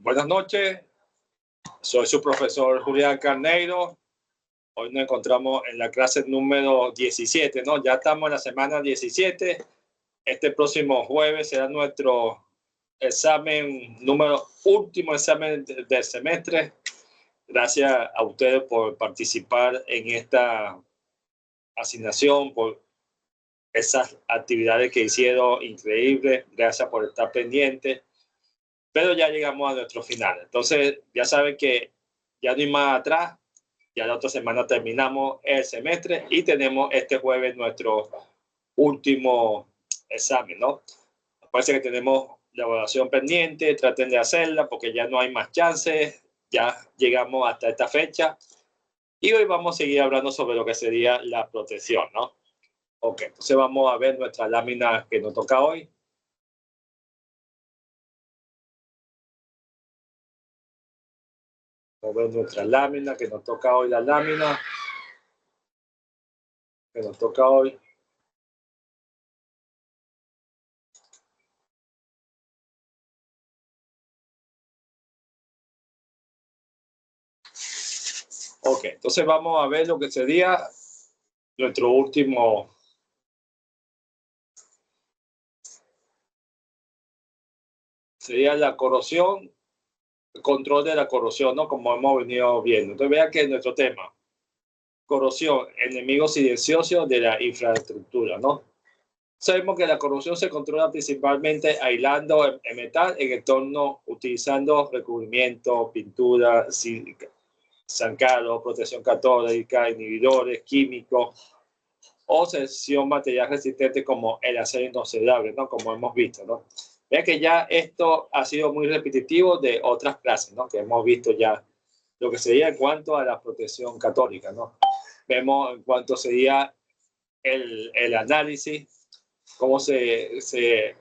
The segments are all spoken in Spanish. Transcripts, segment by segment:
Buenas noches, soy su profesor Julián Carneiro. Hoy nos encontramos en la clase número 17, ¿no? Ya estamos en la semana 17. Este próximo jueves será nuestro último examen del semestre. Gracias a ustedes por participar en esta asignación, por esas actividades que hicieron increíbles. Gracias por estar pendientes. Pero ya llegamos a nuestro final. Entonces, ya saben que ya no hay más atrás. Ya la otra semana terminamos el semestre y tenemos este jueves nuestro último examen, ¿no? Parece que tenemos la evaluación pendiente, traten de hacerla porque ya no hay más chances. Ya llegamos hasta esta fecha. Y hoy vamos a seguir hablando sobre lo que sería la protección, ¿no? Ok, entonces vamos a ver nuestra lámina que nos toca hoy. Vamos a ver nuestra lámina que nos toca hoy, la lámina que nos toca hoy. Ok, entonces vamos a ver lo que sería nuestro último sería la corrosión, el control de la corrosión, ¿no? Como hemos venido viendo. Entonces vean que nuestro tema, corrosión, enemigo silencioso de la infraestructura, ¿no? Sabemos que la corrosión se controla principalmente aislando el metal en entorno utilizando recubrimiento, pintura, zancado, protección catódica, inhibidores químicos o selección material resistente como el acero inoxidable, ¿no? Como hemos visto, ¿no? Vean que ya esto ha sido muy repetitivo de otras clases, ¿no? Que hemos visto ya lo que sería en cuanto a la protección católica, ¿no? Vemos en cuanto sería el análisis, cómo se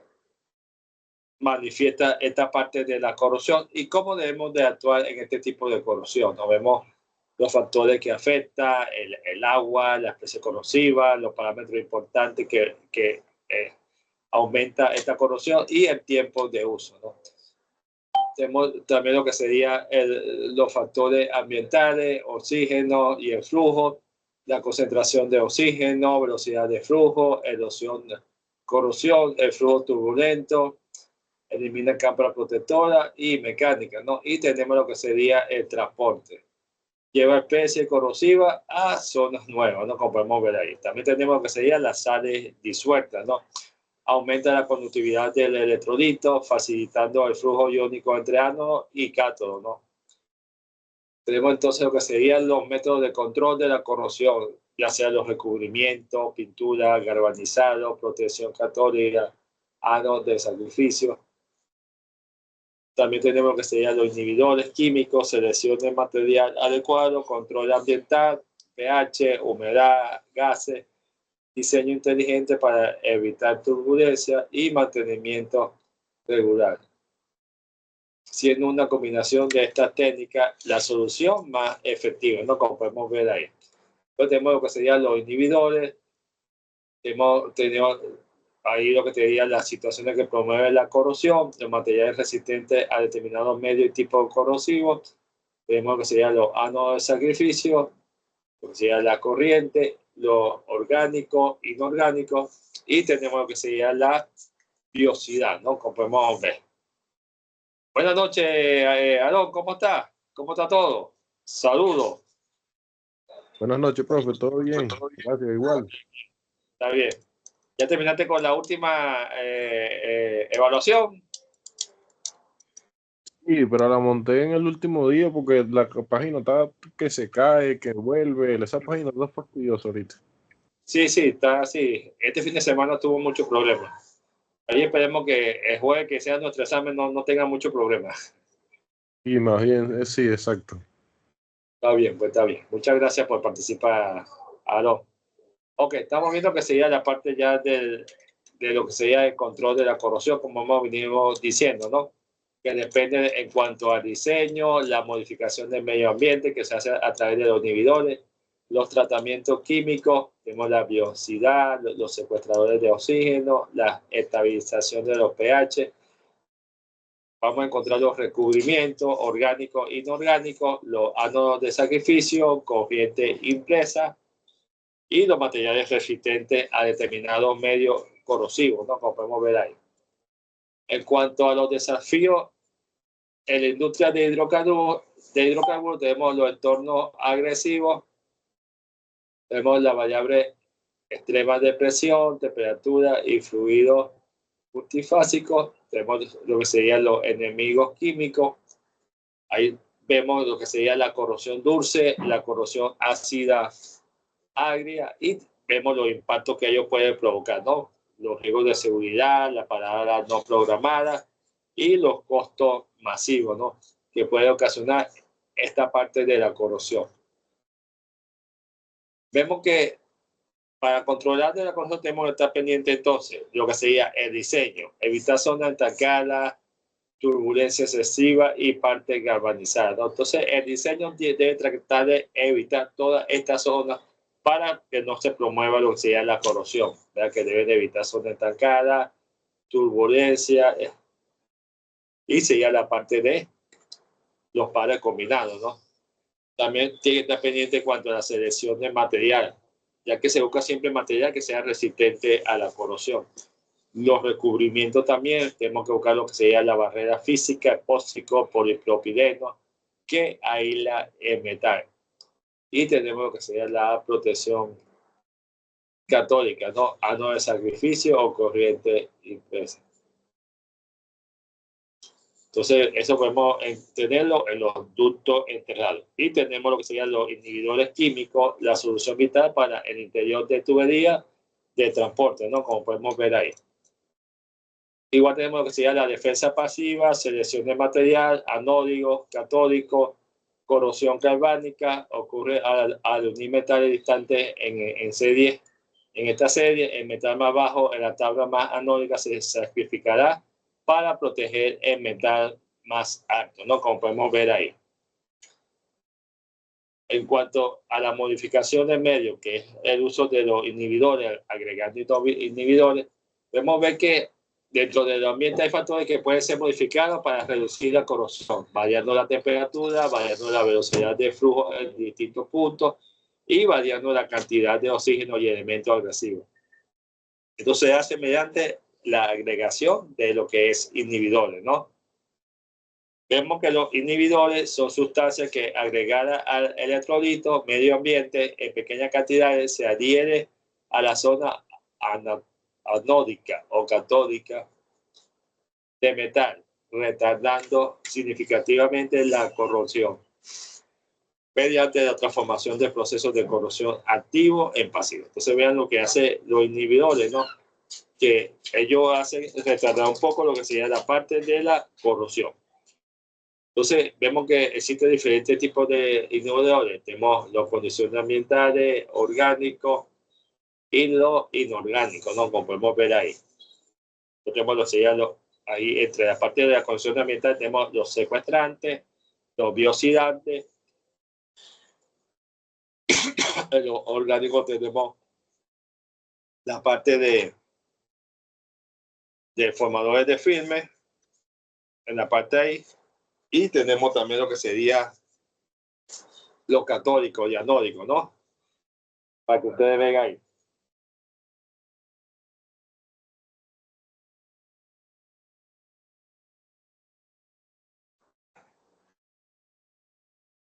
manifiesta esta parte de la corrosión y cómo debemos de actuar en este tipo de corrosión. Nos vemos los factores que afectan, el agua, la especie corrosiva, los parámetros importantes que aumenta esta corrosión y el tiempo de uso, ¿no? Tenemos también lo que sería los factores ambientales, oxígeno y el flujo, la concentración de oxígeno, velocidad de flujo, erosión, corrosión, el flujo turbulento, elimina cámara protectora y mecánica, ¿no? Y tenemos lo que sería el transporte. Lleva especies corrosivas a zonas nuevas, ¿no? Como podemos ver ahí. También tenemos lo que serían las sales disueltas, ¿no? Aumenta la conductividad del electrolito, facilitando el flujo iónico entre ánodo y cátodo, ¿no? Tenemos entonces lo que serían los métodos de control de la corrosión, ya sea los recubrimientos, pintura, galvanizado, protección catódica, ánodo de sacrificio. También tenemos lo que serían los inhibidores químicos, selección de material adecuado, control ambiental, pH, humedad, gases, diseño inteligente para evitar turbulencia y mantenimiento regular. Siendo una combinación de estas técnicas la solución más efectiva, ¿no? Como podemos ver ahí. Entonces tenemos lo que serían los inhibidores, tenemos ahí lo que te diría las situaciones que promueven la corrosión, los materiales resistentes a determinados medios y tipos corrosivos, tenemos lo que serían los ánodos de sacrificio, lo que sería la corriente, lo orgánico, inorgánico, y tenemos lo que sería la biosidad, ¿no? Como podemos ver. Buenas noches, Aarón, ¿cómo está? ¿Cómo está todo? Saludos. Buenas noches, profe, ¿todo bien? Gracias, igual. Está bien. ¿Ya terminaste con la última evaluación? Sí, pero la monté en el último día porque la página está que se cae, que vuelve. Esa página está fastidiosa ahorita. Sí, está así. Este fin de semana tuvo muchos problemas. Ahí esperemos que el jueves que sea nuestro examen no tenga muchos problemas. Y más bien, sí, exacto. Está bien, pues está bien. Muchas gracias por participar, Aarón. Ok, estamos viendo que sería la parte ya de lo que sería el control de la corrosión, como hemos venido diciendo, ¿no? Que depende en cuanto al diseño, la modificación del medio ambiente que se hace a través de los inhibidores, los tratamientos químicos, tenemos la biosidad, los secuestradores de oxígeno, la estabilización de los pH, vamos a encontrar los recubrimientos orgánicos, inorgánicos, los ánodos de sacrificio, corriente impresa y los materiales resistentes a determinados medios corrosivos, ¿no? Como podemos ver ahí. En cuanto a los desafíos en la industria de hidrocarburos tenemos los entornos agresivos, tenemos la variable extrema de presión, temperatura y fluidos multifásicos, tenemos lo que serían los enemigos químicos, ahí vemos lo que sería la corrosión dulce, la corrosión ácida agria y vemos los impactos que ellos pueden provocar, ¿no? Los riesgos de seguridad, la parada no programada y los costos masivos, ¿no? Que puede ocasionar esta parte de la corrosión. Vemos que para controlar de la corrosión tenemos que estar pendiente entonces lo que sería el diseño, evitar zonas estancadas, turbulencia excesiva y parte galvanizada, ¿no? Entonces el diseño debe tratar de evitar todas estas zonas para que no se promueva lo que sería la corrosión, ¿verdad? Que deben evitar zonas estancadas, turbulencia y sería la parte de los pares combinados, ¿no? También tiene que estar pendiente en cuanto a la selección de material, ya que se busca siempre material que sea resistente a la corrosión. Los recubrimientos también, tenemos que buscar lo que sería la barrera física, epóxico, polipropileno, que aísla el metal. Y tenemos lo que sería la protección católica, ¿no? Ánodo de sacrificio o corriente impresa. Entonces, eso podemos tenerlo en los ductos enterrados. Y tenemos lo que serían los inhibidores químicos, la solución vital para el interior de tubería de transporte, ¿no? Como podemos ver ahí. Igual tenemos lo que sería la defensa pasiva, selección de material, anódico, catódico, corrosión galvánica, ocurre al unir metales distantes en serie. En esta serie, el metal más bajo en la tabla más anódica se sacrificará para proteger el metal más alto, ¿no? Como podemos ver ahí. En cuanto a la modificación del medio, que es el uso de los inhibidores, agregando inhibidores, podemos ver que dentro del ambiente hay factores que pueden ser modificados para reducir la corrosión, variando la temperatura, variando la velocidad de flujo en distintos puntos y variando la cantidad de oxígeno y elementos agresivos. Esto se hace mediante la agregación de lo que es inhibidores, ¿no? Vemos que los inhibidores son sustancias que agregadas al electrolito medio ambiente en pequeñas cantidades se adhieren a la zona anódica o catódica de metal, retardando significativamente la corrosión mediante la transformación de procesos de corrosión activo en pasivo. Entonces vean lo que hacen los inhibidores, ¿no? Que ellos hacen retardar un poco lo que sería la parte de la corrosión. Entonces, vemos que existen diferentes tipos de inhibidores. Tenemos los condiciones ambientales, orgánicos y los inorgánicos, ¿no? Como podemos ver ahí. Tenemos ahí entre la parte de la condición ambiental tenemos los secuestrantes, los bioxidantes. En los orgánicos tenemos la parte de formadores de filmes, en la parte ahí. Y tenemos también lo que sería los catódicos y anódicos, ¿no? Para que ustedes vean ahí.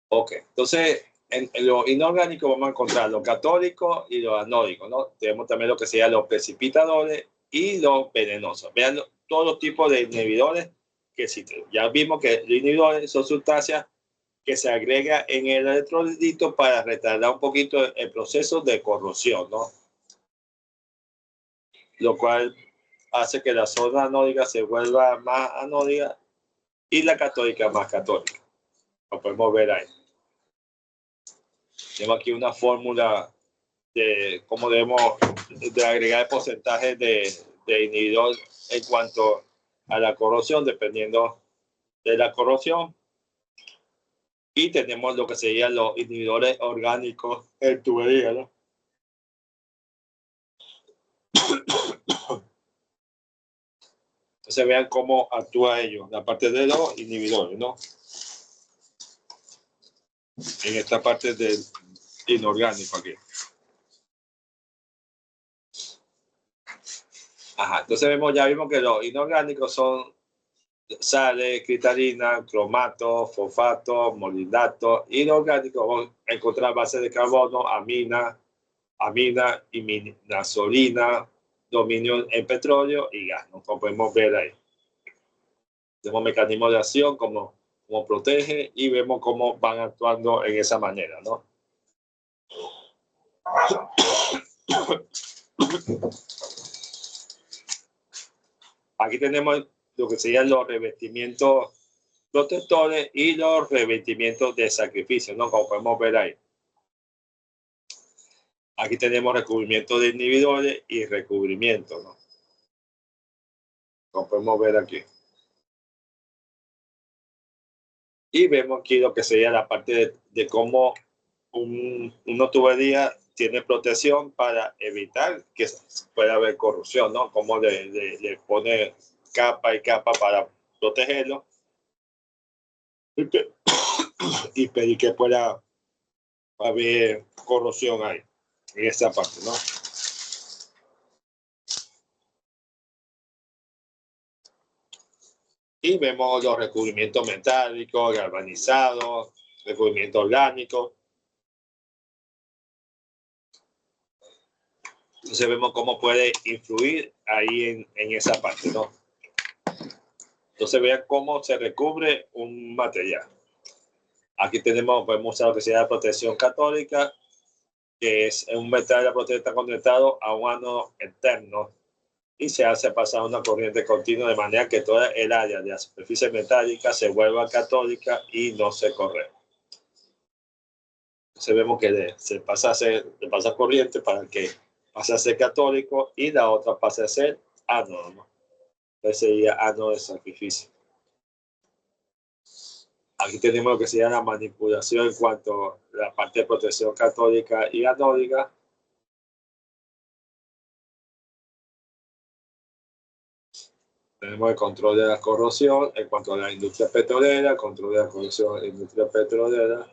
Ok, entonces en lo inorgánico vamos a encontrar los catódicos y los anódicos, ¿no? Tenemos también lo que serían los precipitadores y los venenosos. Vean todos los tipos de inhibidores que existen. Ya vimos que los inhibidores son sustancias que se agrega en el electrolito para retardar un poquito el proceso de corrosión, ¿no? Lo cual hace que la zona anódica se vuelva más anódica y la catódica más catódica. Lo podemos ver ahí. Tengo aquí una fórmula de cómo debemos agregar el porcentaje de inhibidor en cuanto a la corrosión, dependiendo de la corrosión. Y tenemos lo que serían los inhibidores orgánicos en tubería, ¿no? Entonces vean cómo actúa ello, la parte de los inhibidores, ¿no? En esta parte del inorgánico aquí. Ajá, entonces ya vimos que los inorgánicos son sales, cristalina, cromato, fosfato, molibdato. Y los orgánicos vamos a encontrar bases de carbono, amina, iminazolina, dominio en petróleo y gas, ¿no? Como podemos ver ahí. Tenemos mecanismos de acción, cómo protege y vemos cómo van actuando en esa manera, ¿no? Aquí tenemos lo que serían los revestimientos protectores y los revestimientos de sacrificio, ¿no? Como podemos ver ahí. Aquí tenemos recubrimiento de inhibidores y recubrimiento, ¿no? Como podemos ver aquí. Y vemos aquí lo que sería la parte de cómo una tubería tiene protección para evitar que pueda haber corrupción, ¿no? Cómo le pone capa y capa para protegerlo y pedir que pueda haber corrosión ahí, en esta parte, ¿no? Y vemos los recubrimientos metálicos, galvanizados, recubrimiento orgánico. Entonces vemos cómo puede influir ahí en esa parte, ¿no? Entonces vean cómo se recubre un material. Aquí podemos usar lo que se llama protección catódica, que es un metal de protesta conectado a un ánodo externo y se hace pasar una corriente continua de manera que toda el área de la superficie metálica se vuelva catódica y no se corre. Entonces vemos que se pasa corriente para que pase a ser catódico y la otra pase a ser ánodo, ¿no? Entonces sería ánodo de sacrificio. Aquí tenemos lo que se llama la manipulación en cuanto a la parte de protección catódica y anódica. Tenemos el control de la corrosión en cuanto a la industria petrolera, control de la corrosión en la industria petrolera.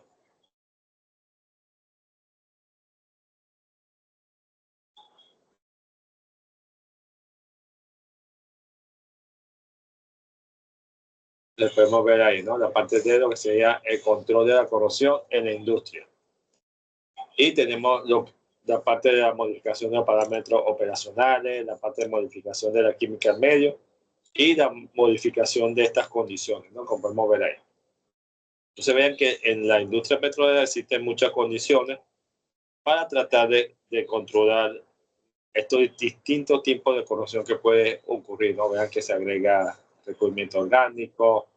Le podemos ver ahí, ¿no? La parte de lo que sería el control de la corrosión en la industria. Y tenemos la parte de la modificación de los parámetros operacionales, la parte de modificación de la química en medio y la modificación de estas condiciones, ¿no? Como podemos ver ahí. Entonces vean que en la industria petrolera existen muchas condiciones para tratar de controlar estos distintos tipos de corrosión que puede ocurrir, ¿no? Vean que se agrega recubrimiento orgánico,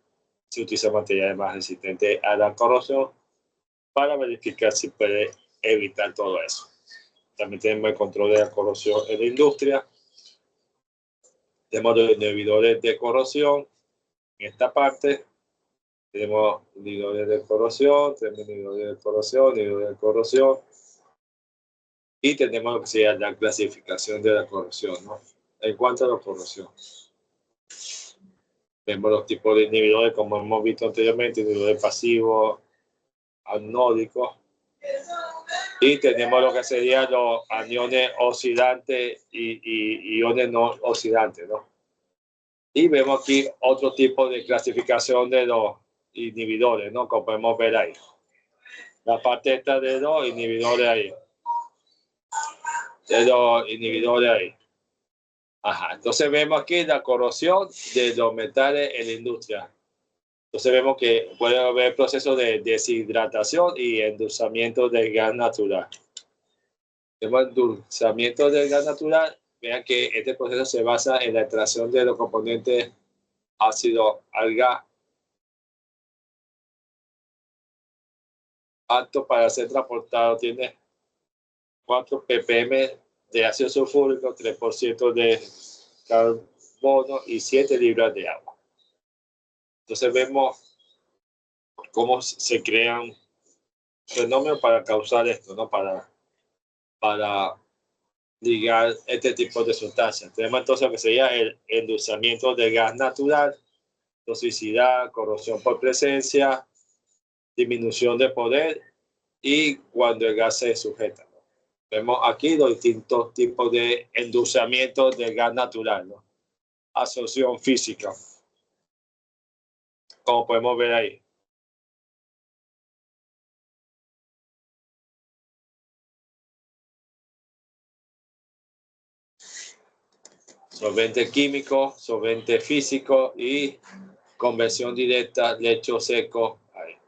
se utiliza materiales más resistentes a la corrosión para verificar si puede evitar todo eso. También tenemos el control de la corrosión en la industria. Tenemos los inhibidores de corrosión. En esta parte tenemos inhibidores de corrosión, inhibidores de corrosión. Y tenemos lo que sería la clasificación de la corrosión, ¿no? En cuanto a la corrosión, tenemos los tipos de inhibidores, como hemos visto anteriormente, inhibidores pasivos, anódicos. Y tenemos lo que serían los aniones oxidantes y iones no oxidantes, ¿no? Y vemos aquí otro tipo de clasificación de los inhibidores, ¿no? Como podemos ver ahí. La parte esta de los inhibidores ahí. De los inhibidores ahí. Ajá. Entonces vemos aquí la corrosión de los metales en la industria. Entonces vemos que puede haber procesos de deshidratación y endulzamiento del gas natural. Tenemos endulzamiento del gas natural. Vean que este proceso se basa en la extracción de los componentes ácido al gas apto para ser transportado. Tiene 4 ppm de ácido sulfúrico, 3% de carbono y 7 libras de agua. Entonces vemos cómo se crean fenómenos para causar esto, ¿no? Para ligar este tipo de sustancias. Tenemos entonces lo que sería el endulzamiento de gas natural, toxicidad, corrosión por presencia, disminución de poder y cuando el gas se sujeta, ¿no? Vemos aquí los distintos tipos de endulzamiento del gas natural, ¿no? Absorción física, como podemos ver ahí. Solvente químico, solvente físico y conversión directa, lecho seco. Ahí.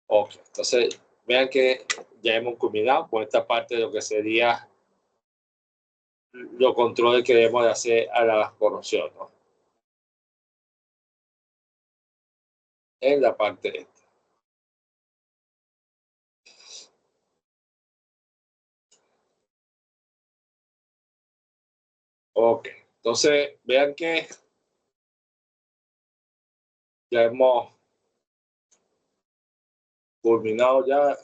Ok, entonces vean que ya hemos culminado con esta parte de lo que sería los controles que debemos de hacer a la corrosión, ¿no? En la parte esta. Ok, entonces vean que ya hemos culminado ya,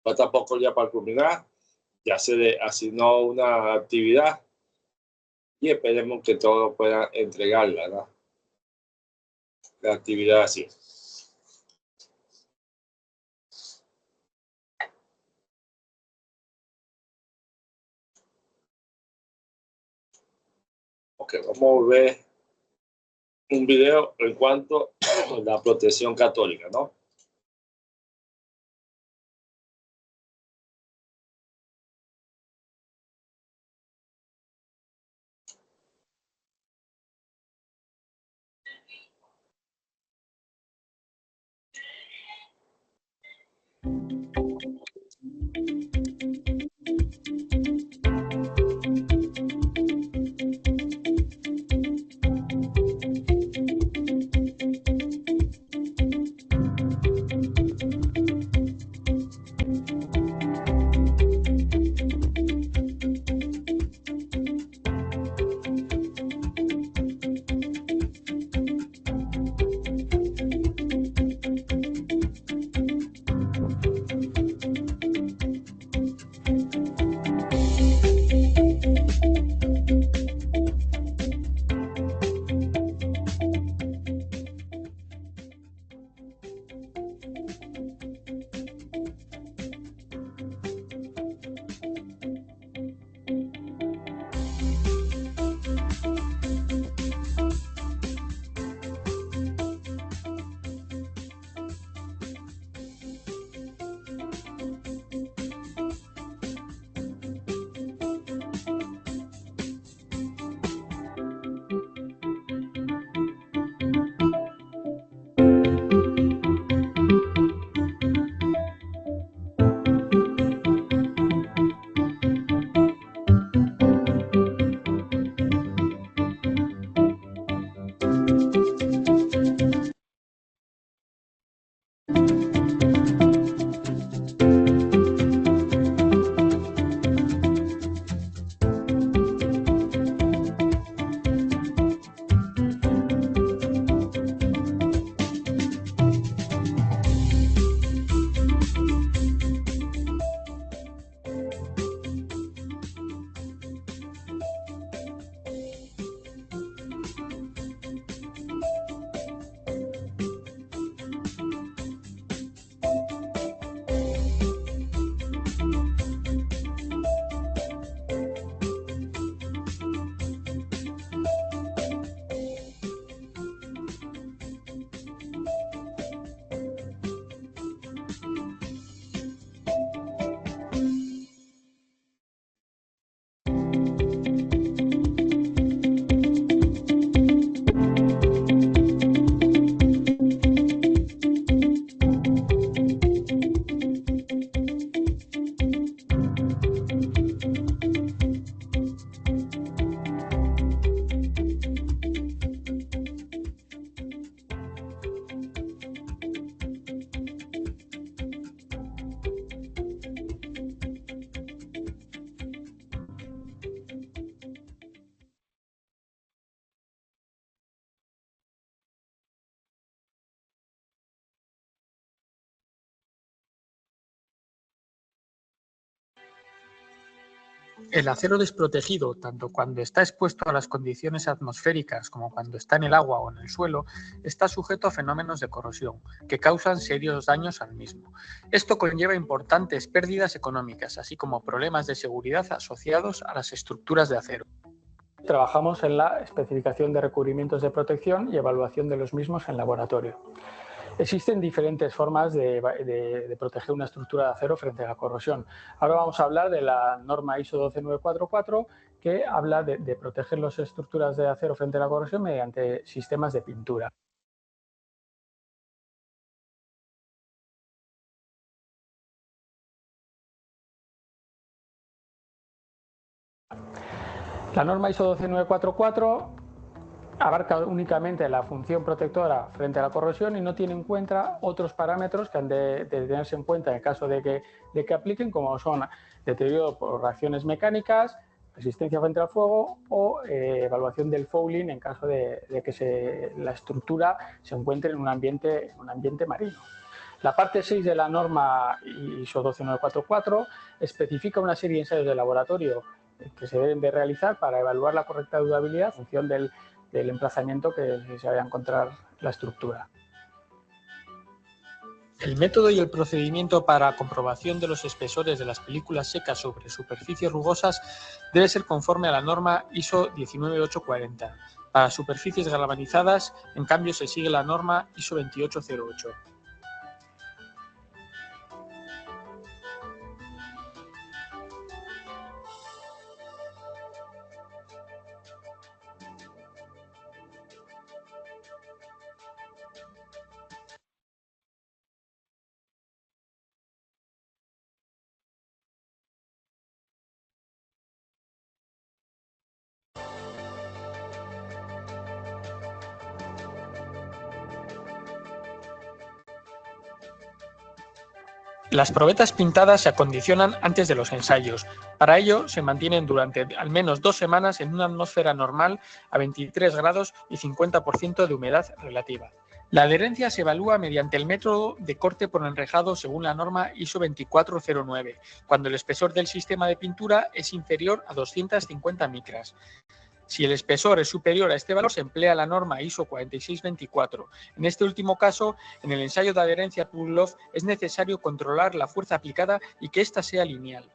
falta poco ya para culminar, ya se le asignó una actividad y esperemos que todos puedan entregarla, ¿no? La actividad así. Ok, vamos a ver un video en cuanto a la protección católica, ¿no? El acero desprotegido, tanto cuando está expuesto a las condiciones atmosféricas como cuando está en el agua o en el suelo, está sujeto a fenómenos de corrosión que causan serios daños al mismo. Esto conlleva importantes pérdidas económicas, así como problemas de seguridad asociados a las estructuras de acero. Trabajamos en la especificación de recubrimientos de protección y evaluación de los mismos en laboratorio. Existen diferentes formas de proteger una estructura de acero frente a la corrosión. Ahora vamos a hablar de la norma ISO 12944, que habla de proteger las estructuras de acero frente a la corrosión mediante sistemas de pintura. La norma ISO 12944 abarca únicamente la función protectora frente a la corrosión y no tiene en cuenta otros parámetros que han de tenerse en cuenta en caso de que apliquen, como son deterioro por reacciones mecánicas, resistencia frente al fuego o evaluación del fouling en caso de que la estructura se encuentre en un ambiente marino. La parte 6 de la norma ISO 12944 especifica una serie de ensayos de laboratorio que se deben de realizar para evaluar la correcta durabilidad en función del emplazamiento que se vaya a encontrar la estructura. El método y el procedimiento para comprobación de los espesores de las películas secas sobre superficies rugosas debe ser conforme a la norma ISO 19840. Para superficies galvanizadas, en cambio, se sigue la norma ISO 2808. Las probetas pintadas se acondicionan antes de los ensayos. Para ello, se mantienen durante al menos 2 semanas en una atmósfera normal a 23 grados y 50% de humedad relativa. La adherencia se evalúa mediante el método de corte por enrejado según la norma ISO 2409, cuando el espesor del sistema de pintura es inferior a 250 micras. Si el espesor es superior a este valor, se emplea la norma ISO 4624. En este último caso, en el ensayo de adherencia Pavlov es necesario controlar la fuerza aplicada y que ésta sea lineal.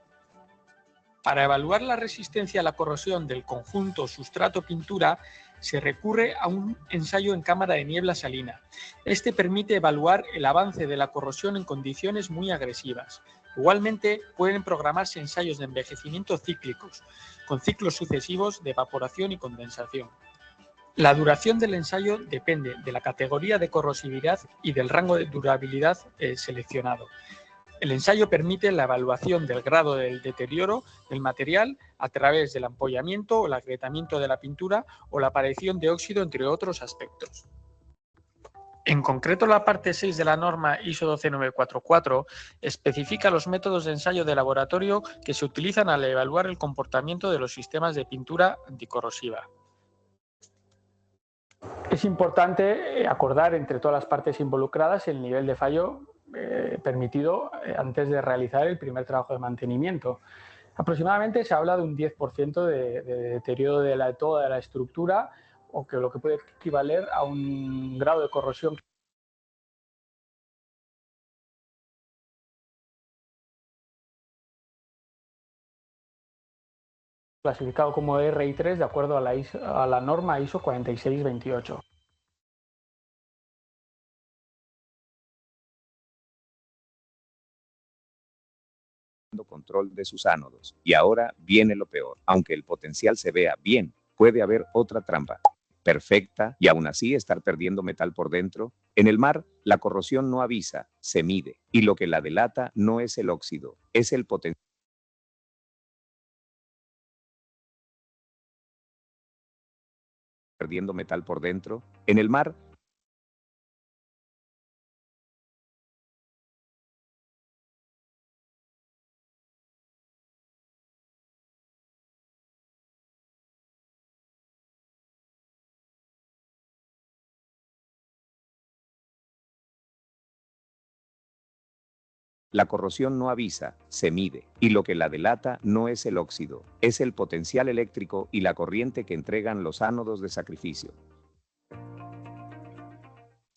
Para evaluar la resistencia a la corrosión del conjunto sustrato-pintura, se recurre a un ensayo en cámara de niebla salina. Este permite evaluar el avance de la corrosión en condiciones muy agresivas. Igualmente, pueden programarse ensayos de envejecimiento cíclicos, con ciclos sucesivos de evaporación y condensación. La duración del ensayo depende de la categoría de corrosividad y del rango de durabilidad seleccionado. El ensayo permite la evaluación del grado del deterioro del material a través del ampollamiento o el agrietamiento de la pintura o la aparición de óxido, entre otros aspectos. En concreto, la parte 6 de la norma ISO 12944 especifica los métodos de ensayo de laboratorio que se utilizan al evaluar el comportamiento de los sistemas de pintura anticorrosiva. Es importante acordar entre todas las partes involucradas el nivel de fallo permitido antes de realizar el primer trabajo de mantenimiento. Aproximadamente se habla de un 10% de deterioro de toda la estructura, o que lo que puede equivaler a un grado de corrosión clasificado como RI3 de acuerdo a la norma ISO 4628. Control de sus ánodos. Y ahora viene lo peor. Aunque el potencial se vea bien, puede haber otra trampa perfecta y aún así estar perdiendo metal por dentro. En el mar, la corrosión no avisa, se mide. Y lo que la delata no es el óxido, es el potencial perdiendo metal por dentro. En el mar, La corrosión no avisa, se mide, y lo que la delata no es el óxido, es el potencial eléctrico y la corriente que entregan los ánodos de sacrificio.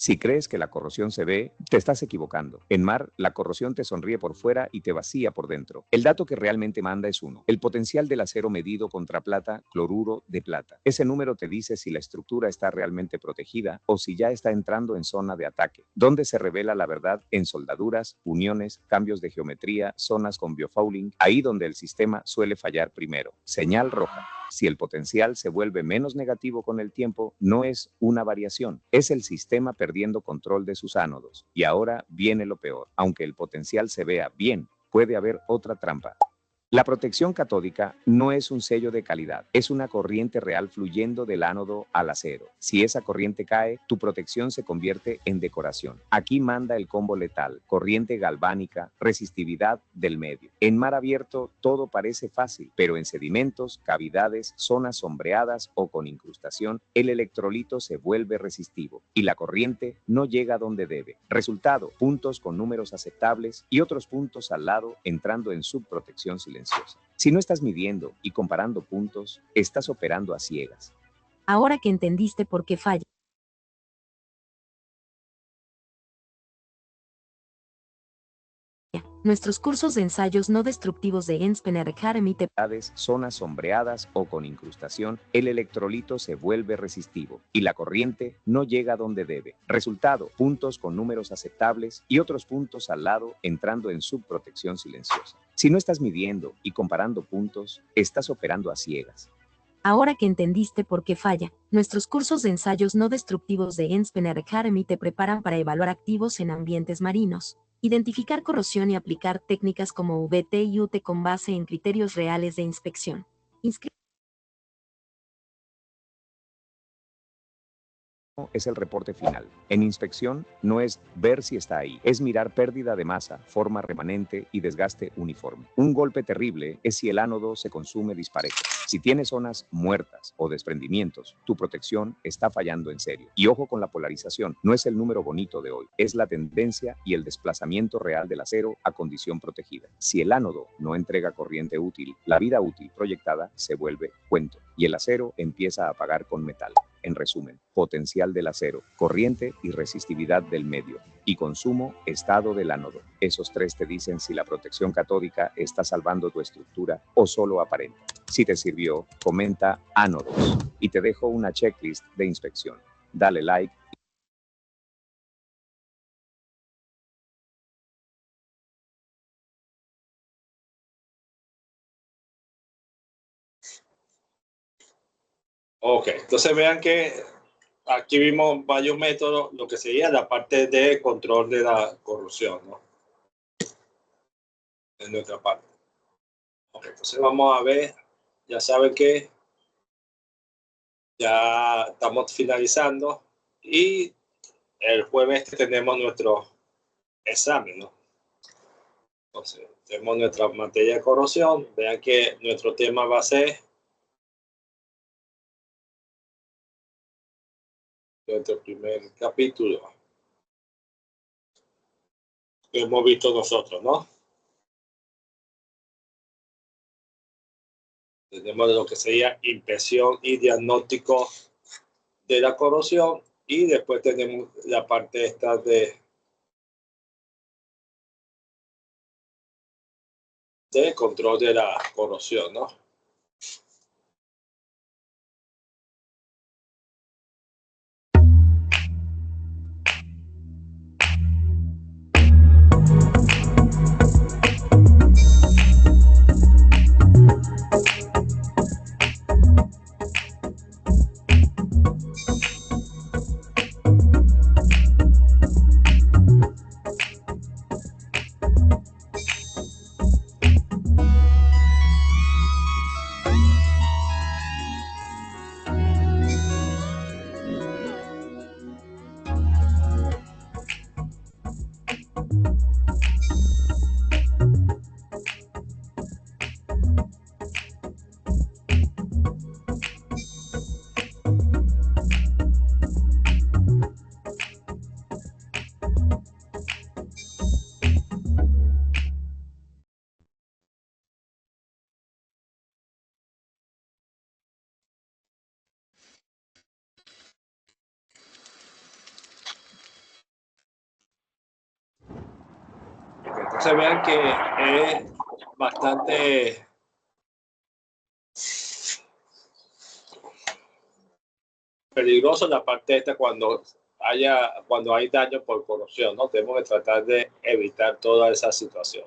Si crees que la corrosión se ve, te estás equivocando. En mar, la corrosión te sonríe por fuera y te vacía por dentro. El dato que realmente manda es uno: el potencial del acero medido contra plata, cloruro de plata. Ese número te dice si la estructura está realmente protegida o si ya está entrando en zona de ataque. ¿Dónde se revela la verdad? En soldaduras, uniones, cambios de geometría, zonas con biofouling, ahí donde el sistema suele fallar primero. Señal roja. Si el potencial se vuelve menos negativo con el tiempo, no es una variación, es el sistema perdiendo control de sus ánodos. Y ahora viene lo peor. Aunque el potencial se vea bien, puede haber otra trampa. La protección catódica no es un sello de calidad, es una corriente real fluyendo del ánodo al acero. Si esa corriente cae, tu protección se convierte en decoración. Aquí manda el combo letal: corriente galvánica, resistividad del medio. En mar abierto todo parece fácil, pero en sedimentos, cavidades, zonas sombreadas o con incrustación, el electrolito se vuelve resistivo y la corriente no llega donde debe. Resultado: puntos con números aceptables y otros puntos al lado entrando en subprotección silenciosa. Si no estás midiendo y comparando puntos, estás operando a ciegas. Ahora que entendiste por qué falla. Nuestros cursos de ensayos no destructivos de Enspener Academy te... Zonas sombreadas o con incrustación, el electrolito se vuelve resistivo y la corriente no llega donde debe. Resultado: puntos con números aceptables y otros puntos al lado entrando en subprotección silenciosa. Si no estás midiendo y comparando puntos, estás operando a ciegas. Ahora que entendiste por qué falla, nuestros cursos de ensayos no destructivos de Enspener Academy te preparan para evaluar activos en ambientes marinos, identificar corrosión y aplicar técnicas como VT y UT con base en criterios reales de inspección. Es el reporte final. En inspección no es ver si está ahí, es mirar pérdida de masa, forma remanente y desgaste uniforme. Un golpe terrible es si el ánodo se consume disparejo. Si tienes zonas muertas o desprendimientos, tu protección está fallando en serio. Y ojo con la polarización, no es el número bonito de hoy, es la tendencia y el desplazamiento real del acero a condición protegida. Si el ánodo no entrega corriente útil, la vida útil proyectada se vuelve cuento y el acero empieza a pagar con metal. En resumen, potencial del acero, corriente y resistividad del medio, y consumo, estado del ánodo. Esos tres te dicen si la protección catódica está salvando tu estructura o solo aparenta. Si te sirvió, comenta ánodos y te dejo una checklist de inspección. Dale like. Ok, entonces vean que aquí vimos varios métodos, lo que sería la parte de control de la corrosión, ¿no? En nuestra parte. Ok, entonces vamos a ver, ya saben que ya estamos finalizando y el jueves tenemos nuestro examen, ¿no? Entonces, tenemos nuestra materia de corrosión. Vean que nuestro tema va a ser nuestro primer capítulo que hemos visto nosotros, ¿no? Tenemos lo que sería inspección y diagnóstico de la corrosión y después tenemos la parte esta de control de la corrosión, ¿no? Entonces vean que es bastante peligroso la parte esta cuando hay daño por corrosión, ¿no? Tenemos que tratar de evitar toda esa situación.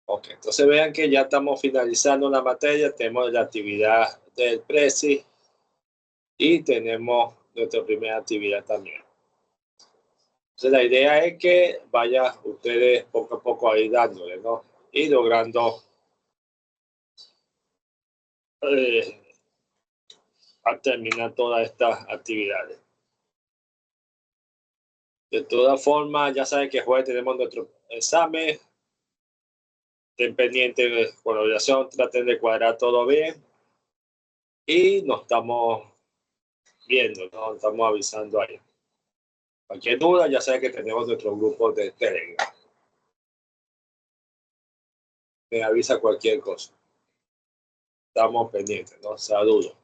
Ok, entonces vean que ya estamos finalizando la materia, tenemos la actividad del Prezi y tenemos nuestra primera actividad también. Entonces la idea es que vayan ustedes poco a poco ahí dándole, ¿no? Y logrando a terminar todas estas actividades. De todas formas, ya saben que jueves tenemos nuestro examen. Estén pendientes con la oración, traten de cuadrar todo bien. Y nos estamos viendo, ¿no? Estamos avisando ahí. Cualquier duda, ya saben que tenemos nuestro grupo de Telegram. Me avisa cualquier cosa. Estamos pendientes, ¿no? Saludos.